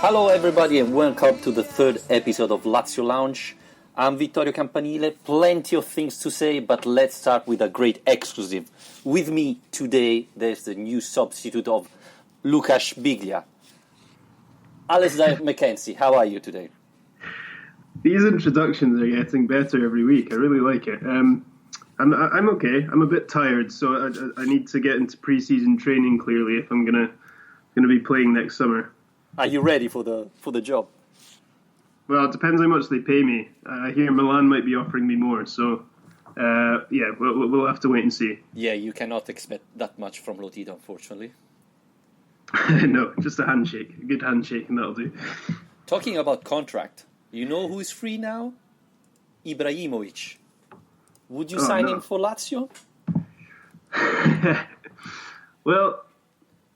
Hello everybody and welcome to the third episode of Lazio Lounge. I'm Vittorio Campanile, plenty of things to say, but let's start with a great exclusive. With me today, there's the new substitute of Lucas Biglia. Alistair Mackenzie, how are you today? These introductions are getting better every week. I really like it. I'm okay. I'm a bit tired, so I need to get into pre-season training clearly if I'm gonna be playing next summer. Are you ready for the job? Well, it depends how much they pay me. I hear Milan might be offering me more, so we'll have to wait and see. Yeah, you cannot expect that much from Lotito, unfortunately. No, just a handshake, a good handshake, and that'll do. Talking about contract, you know who is free now? Ibrahimovic. Would you sign him for Lazio? Well,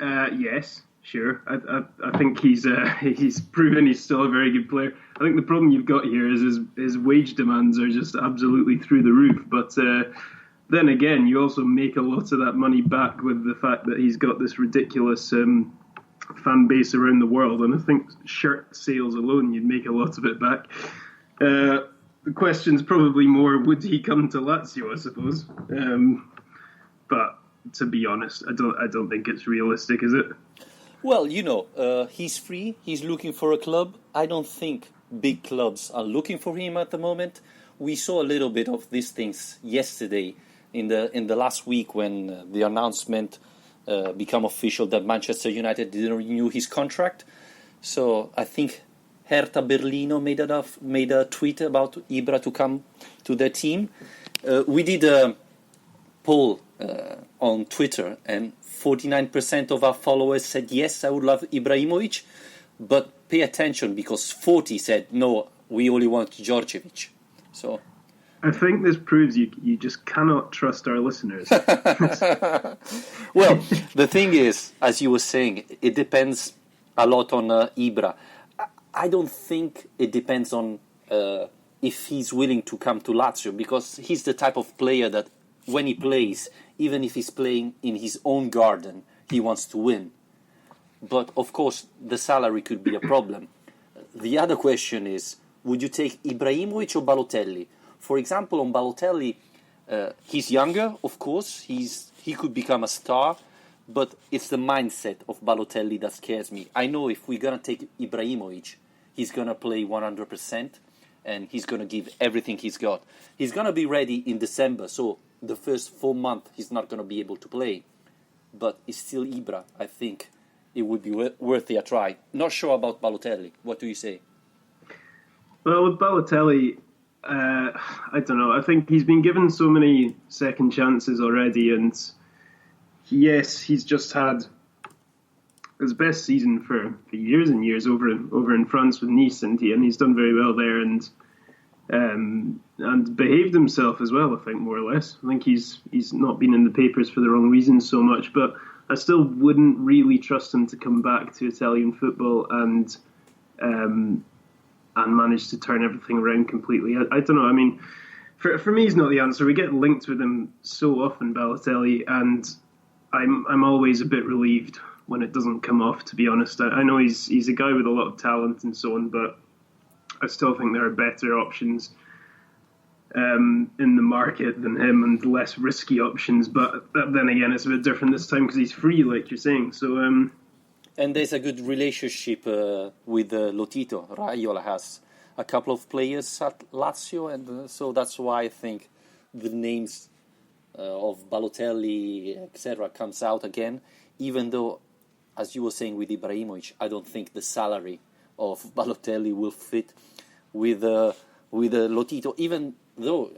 yes. Sure, I think he's proven he's still a very good player. I think the problem you've got here is his wage demands are just absolutely through the roof. But then again, you also make a lot of that money back with the fact that he's got this ridiculous fan base around the world. And I think shirt sales alone, you'd make a lot of it back. The question's probably more, would he come to Lazio, I suppose. But to be honest, I don't think it's realistic, is it? Well, he's free. He's looking for a club. I don't think big clubs are looking for him at the moment. We saw a little bit of these things yesterday in the last week when the announcement became official that Manchester United didn't renew his contract. So I think Hertha Berlino made a tweet about Ibra to come to their team. We did a poll on Twitter, and 49% of our followers said, yes, I would love Ibrahimovic, but pay attention because 40 said, no, we only want Djordjevic. So I think this proves you just cannot trust our listeners. Well, the thing is, as you were saying, it depends a lot on Ibra. I don't think it depends on if he's willing to come to Lazio, because he's the type of player that when he plays, even if he's playing in his own garden, he wants to win. But, of course, the salary could be a problem. The other question is, would you take Ibrahimovic or Balotelli? For example, on Balotelli, he's younger, of course. He could become a star, but it's the mindset of Balotelli that scares me. I know if we're going to take Ibrahimovic, he's going to play 100%, and he's going to give everything he's got. He's going to be ready in December, so the first 4 months he's not going to be able to play, but it's still Ibra. I think it would be worth a try. Not sure about Balotelli. What do you say? Well, with Balotelli, I don't know. I think he's been given so many second chances already, and yes, he's just had his best season for years and years over in France with Nice, and he's done very well there, and behaved himself as well, I think, more or less. I think he's not been in the papers for the wrong reasons so much, but I still wouldn't really trust him to come back to Italian football and manage to turn everything around completely. I don't know. I mean, for me, he's not the answer. We get linked with him so often, Balotelli, and I'm always a bit relieved when it doesn't come off, to be honest. I know he's a guy with a lot of talent and so on, but I still think there are better options in the market than him, and less risky options. But then again, it's a bit different this time because he's free, like you're saying. So, and there's a good relationship with Lotito. Raiola has a couple of players at Lazio, and so that's why I think the names of Balotelli, etc., comes out again. Even though, as you were saying with Ibrahimovic, I don't think the salary of Balotelli will fit with Lotito, even though,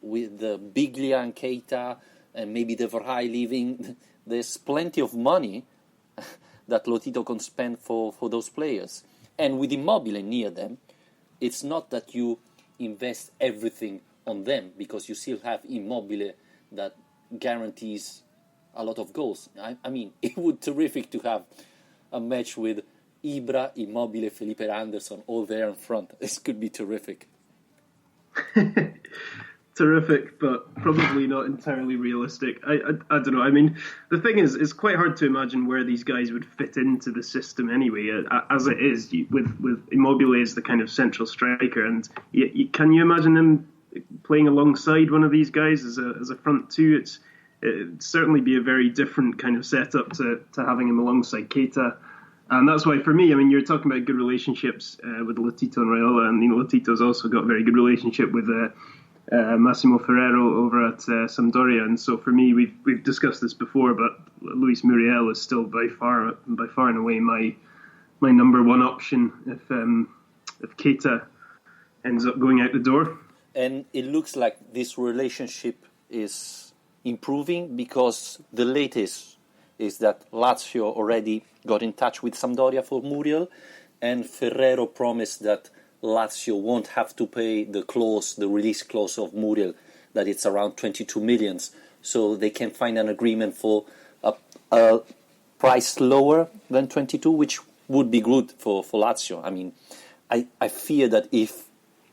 with the Biglia and Keita and maybe De Vrij leaving, there's plenty of money that Lotito can spend for those players. And with Immobile near them, it's not that you invest everything on them, because you still have Immobile that guarantees a lot of goals. I mean, it would be terrific to have a match with Ibra, Immobile, Felipe Anderson all there in front. This could be terrific. terrific, but probably not entirely realistic. I don't know. I mean, the thing is, it's quite hard to imagine where these guys would fit into the system anyway. As it is, with Immobile as the kind of central striker, and can you imagine him playing alongside one of these guys as a front two? It'd certainly be a very different kind of setup to having him alongside Keita. And that's why, for me, I mean, you're talking about good relationships with Lotito and Raiola, and Lotito's also got a very good relationship with Massimo Ferrero over at Sampdoria. And so, for me, we've discussed this before, but Luis Muriel is still by far and away my number one option if Keita ends up going out the door. And it looks like this relationship is improving, because the latest is that Lazio already got in touch with Sampdoria for Muriel, and Ferrero promised that Lazio won't have to pay the release clause of Muriel, that it's around 22 million, so they can find an agreement for a price lower than 22, which would be good for Lazio. I mean, I fear that if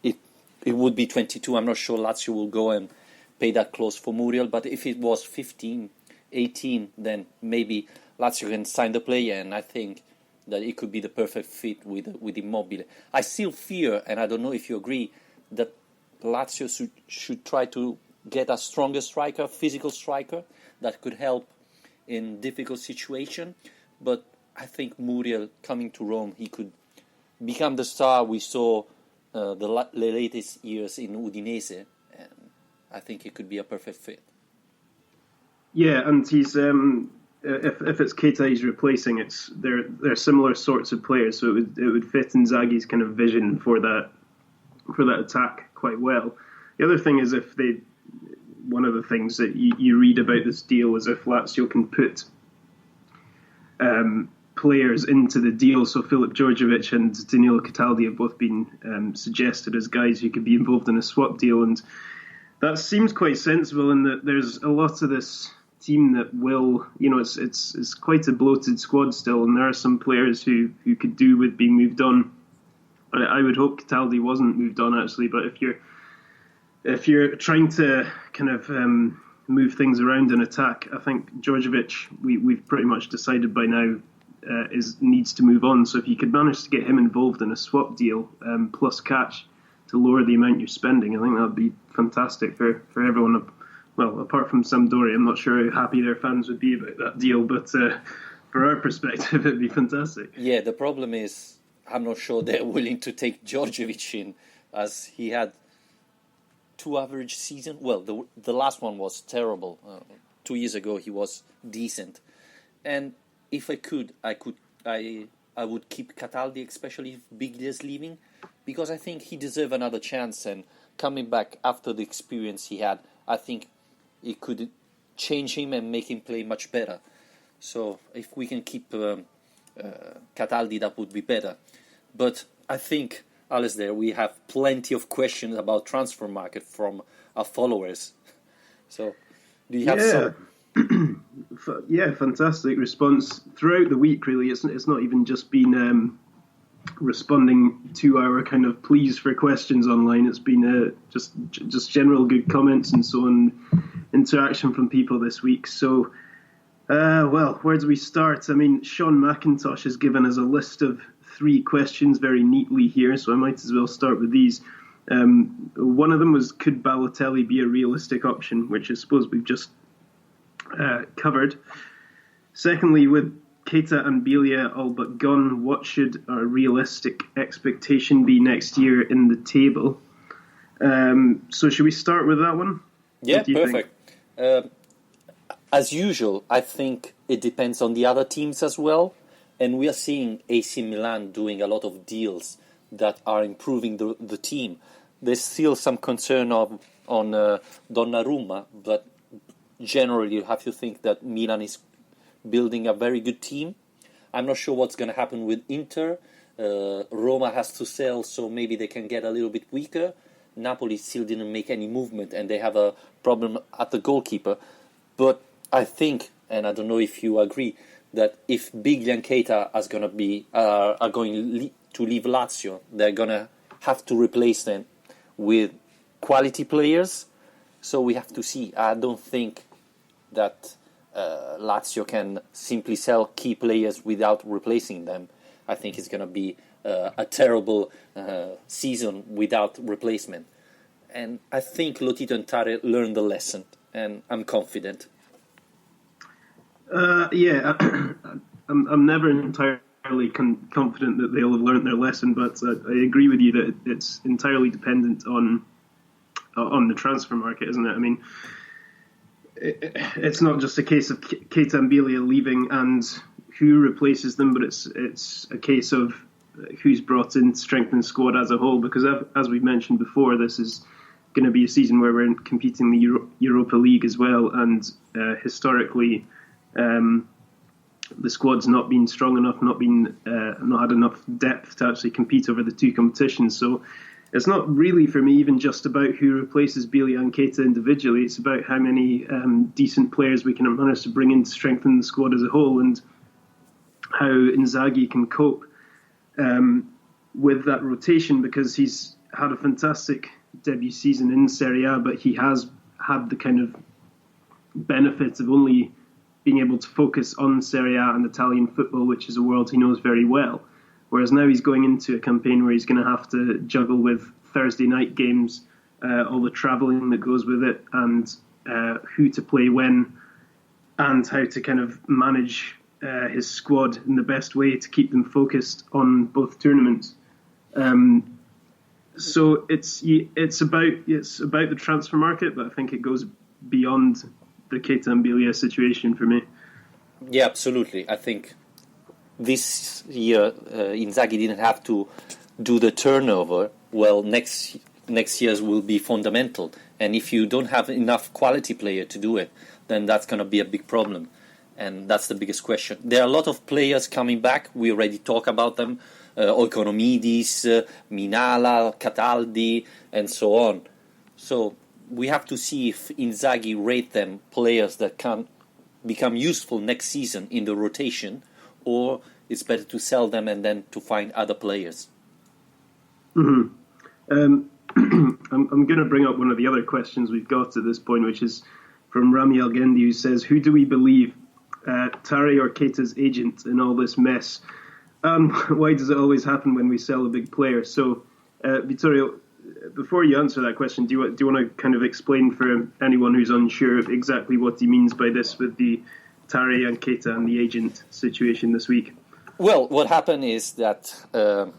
it would be 22, I'm not sure Lazio will go and pay that clause for Muriel, but if it was 15, 18, then maybe Lazio can sign the player, and I think that it could be the perfect fit with Immobile. I still fear, and I don't know if you agree, that Lazio should try to get a stronger striker, physical striker, that could help in difficult situation. But I think Muriel coming to Rome, he could become the star we saw the latest years in Udinese, and I think it could be a perfect fit. Yeah, and he's if it's Keita he's replacing, they're similar sorts of players, so it would fit Inzaghi's kind of vision for that attack quite well. The other thing is, one of the things that you read about this deal is if Lazio can put players into the deal. So Filip Djordjevic and Danilo Cataldi have both been suggested as guys who could be involved in a swap deal, and that seems quite sensible in that there's a lot of this team that will, it's quite a bloated squad still, and there are some players who could do with being moved on. I would hope Cataldi wasn't moved on, actually, but if you're trying to kind of move things around in attack, I think Djordjevic, we've pretty much decided by now, needs to move on. So if you could manage to get him involved in a swap deal plus cash to lower the amount you're spending, I think that would be fantastic for everyone. Well, apart from Sampdoria, I'm not sure how happy their fans would be about that deal, but for our perspective, it'd be fantastic. Yeah, the problem is I'm not sure they're willing to take Djordjevic in, as he had 2 average seasons. Well, the last one was terrible. 2 years ago, he was decent. And if I could, I would keep Cataldi, especially if Biglia's leaving, because I think he deserves another chance, and coming back after the experience he had, I think it could change him and make him play much better. So if we can keep Cataldi, that would be better. But I think, Alistair, we have plenty of questions about transfer market from our followers. So do you have some? Yeah, fantastic response throughout the week. Really, it's not even just been responding to our kind of pleas for questions online. It's been just general good comments and so on, interaction from people this week. So, well, where do we start? I mean, Sean McIntosh has given us a list of 3 questions very neatly here, so I might as well start with these. One of them was, could Balotelli be a realistic option, which I suppose we've just covered. Secondly, with Keita and Biglia all but gone, what should our realistic expectation be next year in the table? So should we start with that one? Yeah, perfect. As usual, I think it depends on the other teams as well. And we are seeing AC Milan doing a lot of deals that are improving the team. There's still some concern on Donnarumma, but generally you have to think that Milan is building a very good team. I'm not sure what's going to happen with Inter. Roma has to sell, so maybe they can get a little bit weaker. Napoli still didn't make any movement, and they have a problem at the goalkeeper. But I think, and I don't know if you agree, that if Biglia and Keita are going to leave Lazio, they're going to have to replace them with quality players. So we have to see. I don't think that Lazio can simply sell key players without replacing them. I think it's going to be a terrible season without replacement. And I think Lotito and Tare learned the lesson, and I'm confident. Yeah, I'm never entirely confident that they'll have learned their lesson, but I agree with you that it's entirely dependent on the transfer market, isn't it? I mean, it's not just a case of Keita and Biglia leaving and who replaces them, but it's a case of who's brought in to strengthen the squad as a whole, because as we mentioned before, this is going to be a season where we're competing in the Europa League as well, and historically the squad's not been strong enough, not had enough depth to actually compete over the two competitions. So it's not really for me even just about who replaces Biglia and Keita individually. It's about how many decent players we can manage to bring in to strengthen the squad as a whole, and how Inzaghi can cope with that rotation, because he's had a fantastic debut season in Serie A, but he has had the kind of benefit of only being able to focus on Serie A and Italian football, which is a world he knows very well. Whereas now he's going into a campaign where he's going to have to juggle with Thursday night games, all the travelling that goes with it, and who to play when, and how to kind of manage his squad in the best way to keep them focused on both tournaments. So it's about the transfer market, but I think it goes beyond the Keita and Biglia situation for me. Yeah, absolutely. I think this year Inzaghi didn't have to do the turnover. Well, next year's will be fundamental, and if you don't have enough quality player to do it, then that's going to be a big problem, and that's the biggest question. There are a lot of players coming back. We already talked about them: Oikonomidis, Minala, Cataldi, and so on. So we have to see if Inzaghi rate them players that can become useful next season in the rotation, or it's better to sell them and then to find other players. Mm-hmm. I'm going to bring up one of the other questions we've got at this point, which is from Rami Algendi, who says, who do we believe, Tare or Keita's agent in all this mess? Why does it always happen when we sell a big player? So, Vittorio, before you answer that question, do you want to kind of explain for anyone who's unsure of exactly what he means by this with the Tare and Keita and the agent situation this week? Well, what happened is that the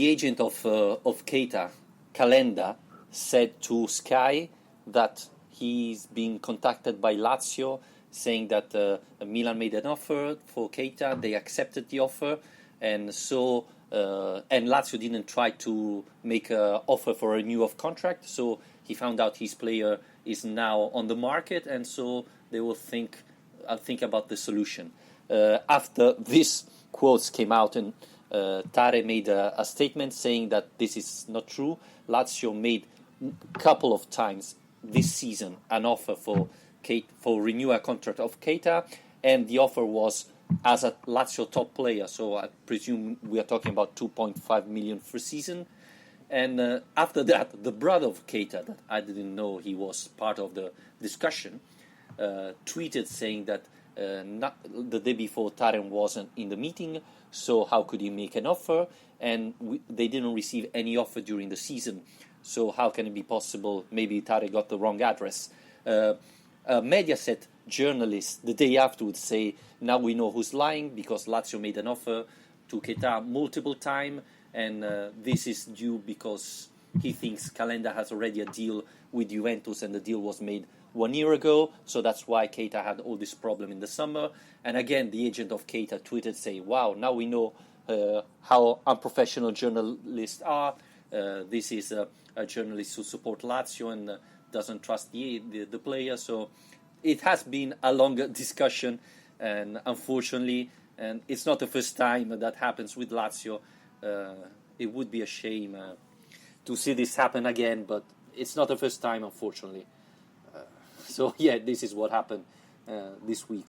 agent of Keita, Calenda, said to Sky that he's been contacted by Lazio, saying that Milan made an offer for Keita. They accepted the offer, and so and Lazio didn't try to make an offer for a renewal of contract. So he found out his player is now on the market, and so they will think about the solution. After these quotes came out, and Tare made a statement saying that this is not true. Lazio made a couple of times this season an offer for renew a contract of Keita, and the offer was as a Lazio top player. So I presume we are talking about 2.5 million for season. And after that, the brother of Keita, that I didn't know he was part of the discussion, tweeted saying that the day before Taren wasn't in the meeting, so how could he make an offer? And they didn't receive any offer during the season, so how can it be possible? Maybe Tare got the wrong address. Mediaset journalists the day after would say, now we know who's lying, because Lazio made an offer to Keita multiple times, and this is due because he thinks Calenda has already a deal with Juventus, and the deal was made 1 year ago, so that's why Keita had all this problem in the summer. And again, the agent of Keita tweeted saying, wow, now we know how unprofessional journalists are. This is a journalist who supports Lazio and doesn't trust the player. So it has been a longer discussion, and unfortunately, and it's not the first time that happens with Lazio. It would be a shame to see this happen again, but it's not the first time, unfortunately. So yeah, this is what happened this week.